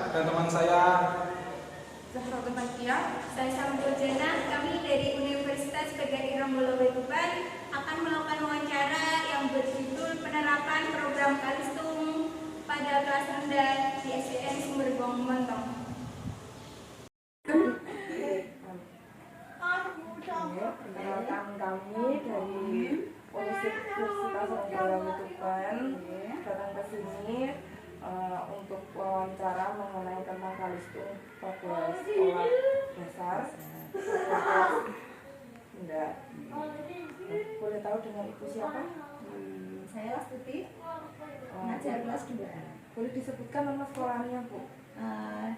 ada teman saya Zahra Bahagia. Saya Samsul Jena, kami dari Universitas PGRI Rombolo Tuban akan melakukan wawancara yang berjudul penerapan program Kalistung pada kelas rendah di SDN Sumberbuang Montong. Perkenalkan kami dari Universitas Rombolo Tuban datang ke sini untuk wawancara mengenai tentang Kalistung pada sekolah dasar. Enggak. Boleh tahu dengan ibu siapa? Saya Lastuti, mengajar kelas 2. Boleh disebutkan nama sekolahnya, Bu?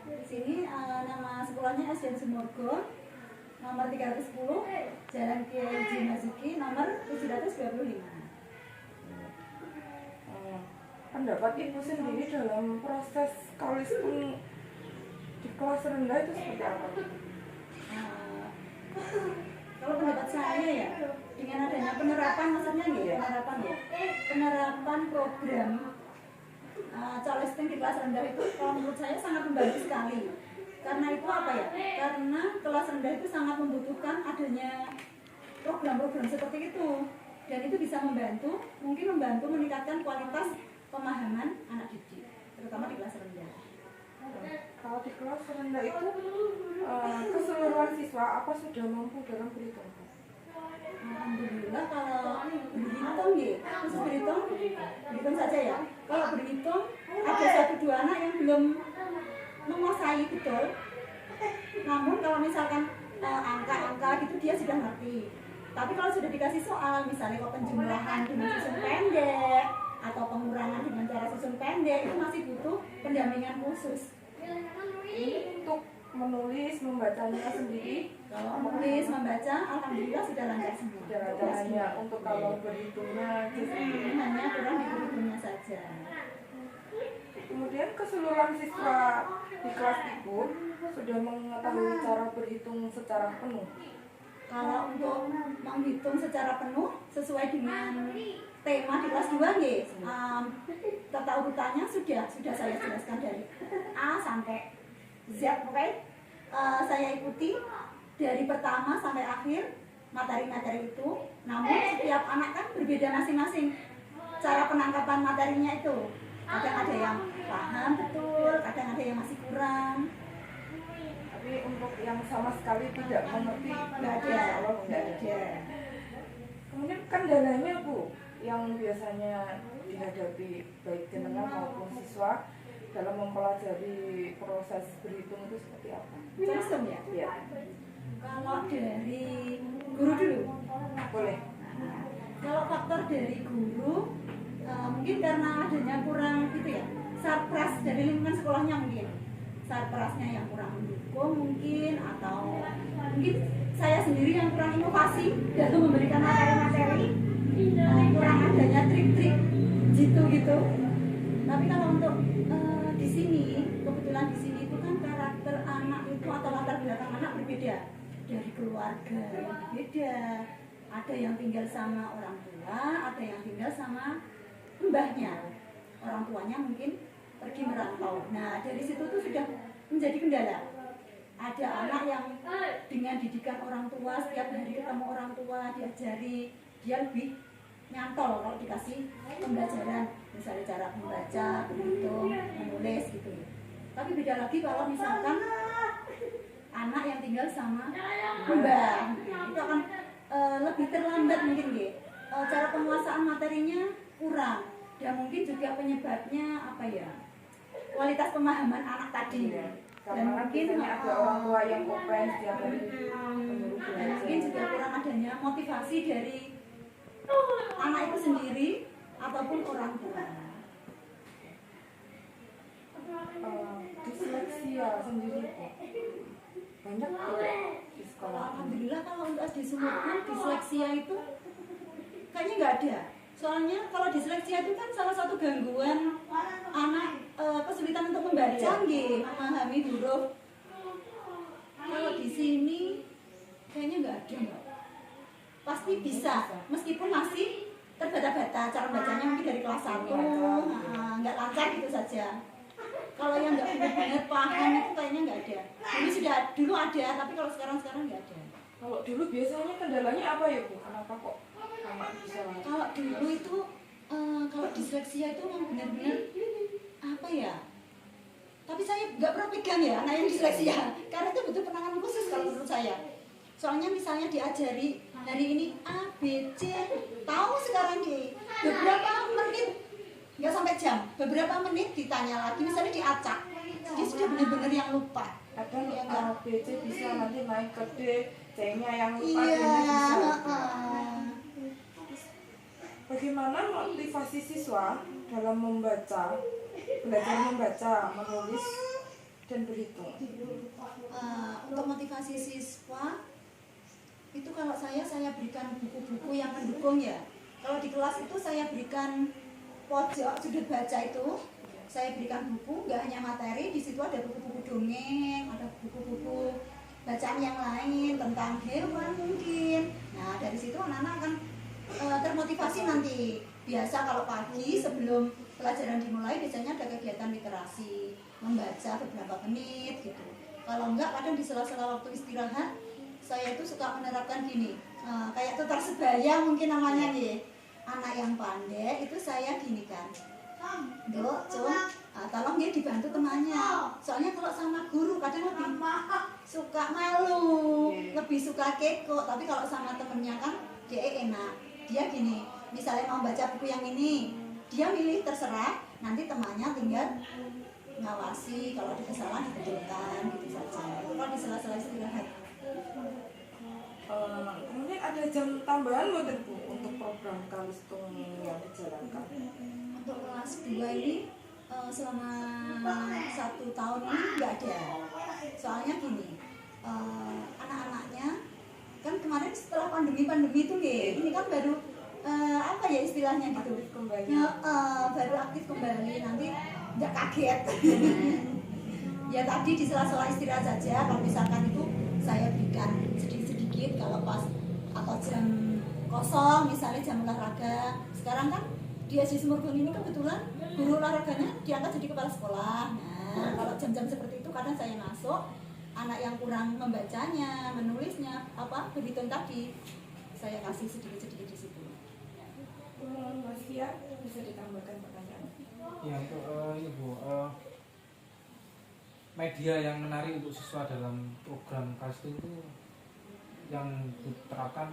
Di sini nama sekolahnya SDN Sumorgo, nomor 310, Jalan Kiai Haji Marzuki, nomor 725. Pendapat ibu sendiri dalam proses Kalistung di kelas rendah itu seperti apa? Kalau pendapat saya ya, dengan adanya penerapan, maksudnya nih, penerapan program Kalistung di kelas rendah itu, kalau menurut saya sangat membantu sekali. Karena itu apa ya? Karena kelas rendah itu sangat membutuhkan adanya program-program seperti itu, dan itu bisa membantu meningkatkan kualitas pemahaman anak didik, terutama di kelas rendah. Kalau di kelas rendah itu keseluruhan siswa apa sudah mampu dalam berhitung? Alhamdulillah kalau berhitung ya, khusus berhitung saja ya. Kalau berhitung ada 1-2 anak yang belum menguasai betul. Namun kalau misalkan angka-angka gitu dia sudah ngerti. Tapi kalau sudah dikasih soal, misalnya kok penjumlahan dengan susun pendek atau pengurangan dengan cara susun pendek, itu masih butuh pendampingan khusus. Ini untuk menulis, membacanya sendiri. Kalau menulis, membaca, alhamdulillah sudah lancar semua. Hanya untuk kalau berhitungnya hanya kurang di berhitungnya saja. Kemudian keseluruhan siswa di kelas ibu sudah mengetahui cara berhitung secara penuh. Kalau untuk menghitung secara penuh sesuai dengan tema di kelas 2 nggih, tata urutannya sudah saya jelaskan dari A sampai Z, pokoknya saya ikuti dari pertama sampai akhir materi-materi itu. Namun setiap anak kan berbeda masing-masing cara penangkapan materinya itu. Kadang ada yang paham betul, kadang ada yang masih kurang. Tapi untuk yang sama sekali tidak mengerti, Nggak ada. Kemudian kendalanya, Bu, yang biasanya dihadapi baik jenengan maupun siswa dalam mempelajari proses berhitung itu seperti apa? Langsung ya? Ya. Kalau dari guru dulu? Boleh. Kalau faktor dari guru, mungkin karena adanya kurang gitu ya, sarpras dari lingkungan sekolahnya mungkin. Sarprasnya yang kurang mendukung mungkin, atau mungkin saya sendiri yang kurang inovasi dalam memberikan materi-materi, kurang adanya trik-trik gitu. Tapi kalau untuk di sini, kebetulan di sini itu kan karakter anak itu atau latar belakang anak berbeda, dari keluarga yang berbeda. Ada yang tinggal sama orang tua, ada yang tinggal sama mbahnya. Orang tuanya mungkin pergi merantau. Nah, dari situ tuh sudah menjadi kendala. Ada anak yang dengan didikan orang tua, setiap hari ketemu orang tua, diajari, dia lebih nyantol kalau dikasih pembelajaran, misalnya cara membaca, berhitung, menulis gitu. Tapi beda lagi kalau misalkan anak yang tinggal sama mbah, itu akan lebih terlambat mungkin ya. Cara penguasaan materinya kurang, dan mungkin juga penyebabnya apa ya, kualitas pemahaman anak tadi. Dan mungkin ada orang tua yang open setiap hari dan mungkin juga kurang adanya motivasi dari anak itu sendiri ataupun orang tua. Disleksia sendiri banyak tidak di sekolah? Alhamdulillah kalau untuk SD Sumurkan disleksia itu kayaknya nggak ada. Soalnya kalau disleksia itu kan salah satu gangguan anak, kesulitan untuk membaca nggih, memahami huruf. Kalau di sini kayaknya nggak ada, Mbak. Pasti bisa, meskipun masih terbata-bata cara bacanya mungkin dari kelas 1, nggak lancar gitu saja. kalau yang nggak benar-benar paham itu kayaknya nggak ada. Dulu ada, tapi kalau sekarang nggak ada. Kalau dulu biasanya kendalanya apa ya Bu? Kenapa kok anak bisa? Kalau dulu itu kalau disleksia itu memang benar-benar apa ya? Tapi saya nggak pernah pegang ya anak yang disleksia, karena itu butuh penanganan khusus kalau menurut saya. Soalnya misalnya diajari hari ini A, B, C, tahu sekarang di beberapa menit, nggak sampai jam, beberapa menit ditanya lagi, misalnya diacak, dia sudah benar-benar yang lupa. Kadang Ya, A, B, C bisa nanti naik ke D, C-nya yang lupa, Iya. D-nya bisa. Bagaimana motivasi siswa dalam belajar membaca, menulis, dan berhitung? Untuk motivasi siswa itu kalau saya berikan buku-buku yang mendukung ya. Kalau di kelas itu saya berikan pojok sudut baca itu, saya berikan buku, nggak hanya materi, di situ ada buku-buku dongeng, ada buku-buku bacaan yang lain tentang hewan mungkin. Nah dari situ anak-anak akan termotivasi nanti. Biasa kalau pagi sebelum pelajaran dimulai biasanya ada kegiatan literasi, membaca beberapa menit gitu. Kalau enggak kadang di sela-sela waktu istirahat saya itu suka menerapkan gini, kayak tutor sebaya mungkin namanya nih. Anak yang pandai itu saya gini kan, Dok, tolong dia dibantu temannya. Soalnya kalau sama guru kadang lebih suka malu, lebih suka keko. Tapi kalau sama temennya kan dia enak. Dia gini, misalnya mau baca buku yang ini, dia milih terserah. Nanti temannya tinggal ngawasi, kalau ada kesalahan dibetulkan gitu saja. Kalau di sela-sela istirahat. Kemudian ada jam tambahan buat Bu untuk program Kalistung yang dijalankan. Untuk kelas 2 ini selama 1 tahun ini nggak ada. Soalnya gini, anak-anaknya kan kemarin setelah pandemi itu nih, ini kan baru apa ya istilahnya gitu, Aktif kembali. Ya, baru aktif kembali, nanti nggak kaget. Ya tadi di sela-sela istirahat saja, kalau misalkan itu saya berikan sedikit-sedikit kalau pas atau jam kosong misalnya jam olahraga. Sekarang kan di SD Sumurgun ini kebetulan guru olahraganya diangkat jadi kepala sekolah. Nah kalau jam-jam seperti itu kadang saya masuk, anak yang kurang membacanya, menulisnya, berhitung tadi saya kasih sedikit-sedikit di situ. Mas Fia, bisa ditambahkan pertanyaan? Ya untuk ini Bu, media yang menarik untuk siswa dalam program Kalistung itu yang diterapkan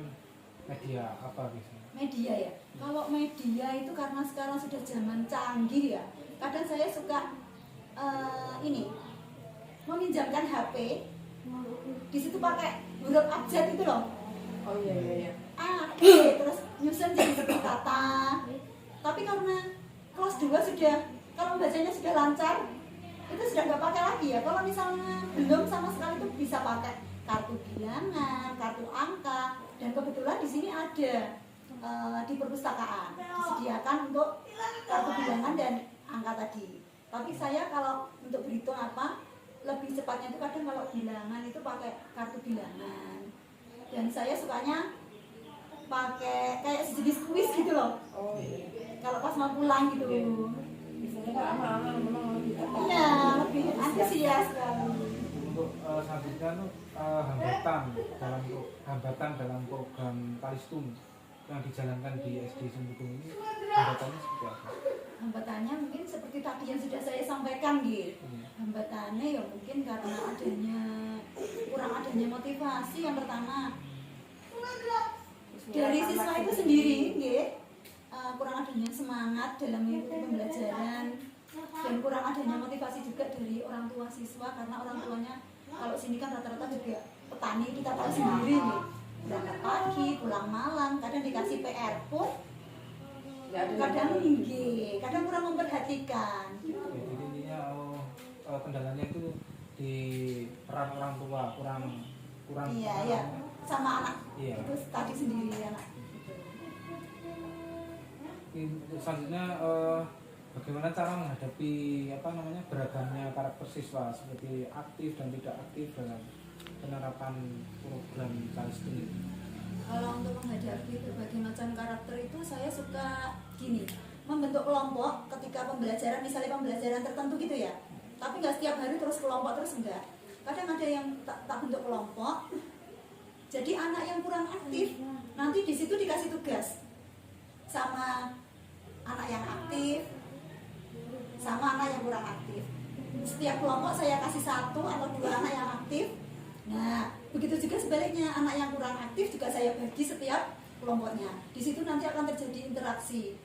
media apa biasanya? Media ya. Kalau media itu karena sekarang sudah zaman canggih ya. Kadang saya suka ini meminjamkan HP. Di situ pakai huruf abjad itu loh. Oh iya. A, B, terus nyusun jadi sebuah kata. Tapi karena kelas 2 sudah, kalau membacanya sudah lancar, itu sudah nggak pakai lagi ya. Kalau misalnya belum sama sekali itu bisa pakai kartu bilangan, kartu angka, dan kebetulan di sini ada di perpustakaan disediakan untuk kartu bilangan dan angka tadi. Tapi saya kalau untuk berhitung lebih cepatnya itu kadang kalau bilangan itu pakai kartu bilangan, dan saya sukanya pakai kayak sejenis kuis gitu loh. Oh iya. Kalau pas mau pulang gitu. Biasanya kan anak-anak memang lebih tertarik. Iya, lebih antusias sekali. Untuk selanjutnya tuh hambatan dalam program Kalistung yang dijalankan di SD Sumurgun ini, hambatannya seperti apa? Hambatannya mungkin seperti tadi yang sudah saya sampaikan gitu. Hambatannya ya mungkin karena kurang adanya motivasi yang pertama dari siswa itu sendiri, kurang adanya semangat dalam mengikuti pembelajaran, dan kurang adanya motivasi juga dari orang tua siswa, karena orang tuanya kalau sini kan rata-rata juga petani, kita tahu sendiri nih, berangkat pagi, pulang malam, kadang dikasih PR pun kadang kurang memperhatikan. Jadi intinya kendalanya itu di peran orang tua kurang Iya, sama anak. Iya. Itu tadi sendiri anak. Selanjutnya bagaimana cara menghadapi beragamnya karakter siswa seperti aktif dan tidak aktif dalam penerapan program Kalistung ini? Kalau untuk menghadapi berbagai macam karakter itu saya suka gini, membentuk kelompok ketika pembelajaran, misalnya pembelajaran tertentu gitu ya. tapi nggak setiap hari terus kelompok terus, enggak. Kadang ada yang tak bentuk kelompok, jadi anak yang kurang aktif nanti di situ dikasih tugas sama anak yang aktif, sama anak yang kurang aktif. Setiap kelompok saya kasih 1 atau 2 anak yang aktif. Nah, begitu juga sebaliknya, anak yang kurang aktif juga saya bagi setiap kelompoknya. Di situ nanti akan terjadi interaksi,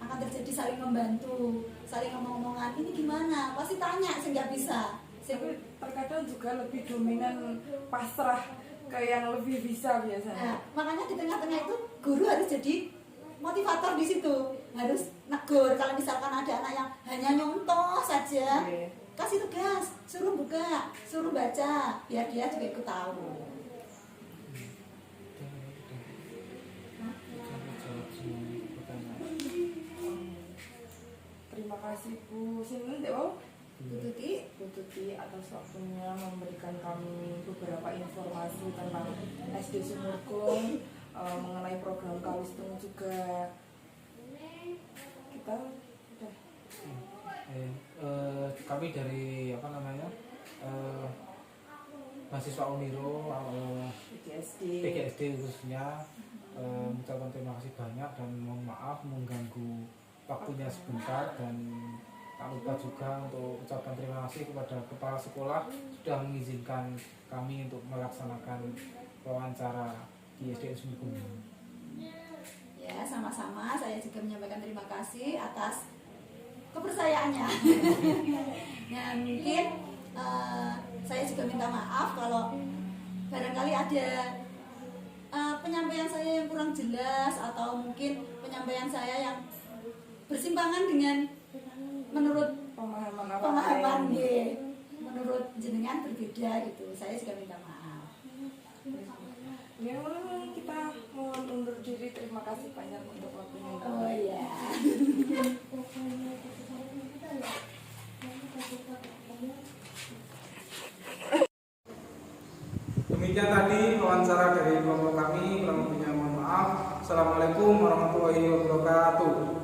akan terjadi saling membantu, saling ngomong-ngomongan, ini gimana? Pasti tanya, saya nggak bisa. Tapi terkadang juga lebih dominan pasrah ke yang lebih bisa biasanya. Nah, makanya di tengah-tengah itu guru harus jadi motivator di situ, harus negur. Kalau misalkan ada anak yang hanya nyontoh saja, kasih tugas, suruh buka, suruh baca, biar dia juga ikut tahu. Terima kasih Bu Sinten Dewo, Bu Tuti atas waktunya memberikan kami beberapa informasi tentang SD Sumurkung, mengenai program Kalistung juga. Kita udah. Kami dari mahasiswa Uniro PGSD khususnya mengucapkan terima kasih banyak dan mohon maaf mengganggu waktunya sebentar, dan tak lupa juga untuk ucapan terima kasih kepada kepala sekolah sudah mengizinkan kami untuk melaksanakan wawancara di SD Sumurkung. Ya, sama-sama. Saya juga menyampaikan terima kasih atas kepercayaannya. Nah, mungkin saya juga minta maaf kalau barangkali ada penyampaian saya yang kurang jelas, atau mungkin penyampaian saya yang bersimpangan dengan menurut pemahaman menurut jenengan berbeda gitu. Saya juga minta maaf. Ya, kita mohon undur diri. Terima kasih banyak untuk waktunya. Oh iya. Demikian tadi wawancara dari kelompok kami, kurang lebihnya mohon maaf. Assalamualaikum warahmatullahi wabarakatuh.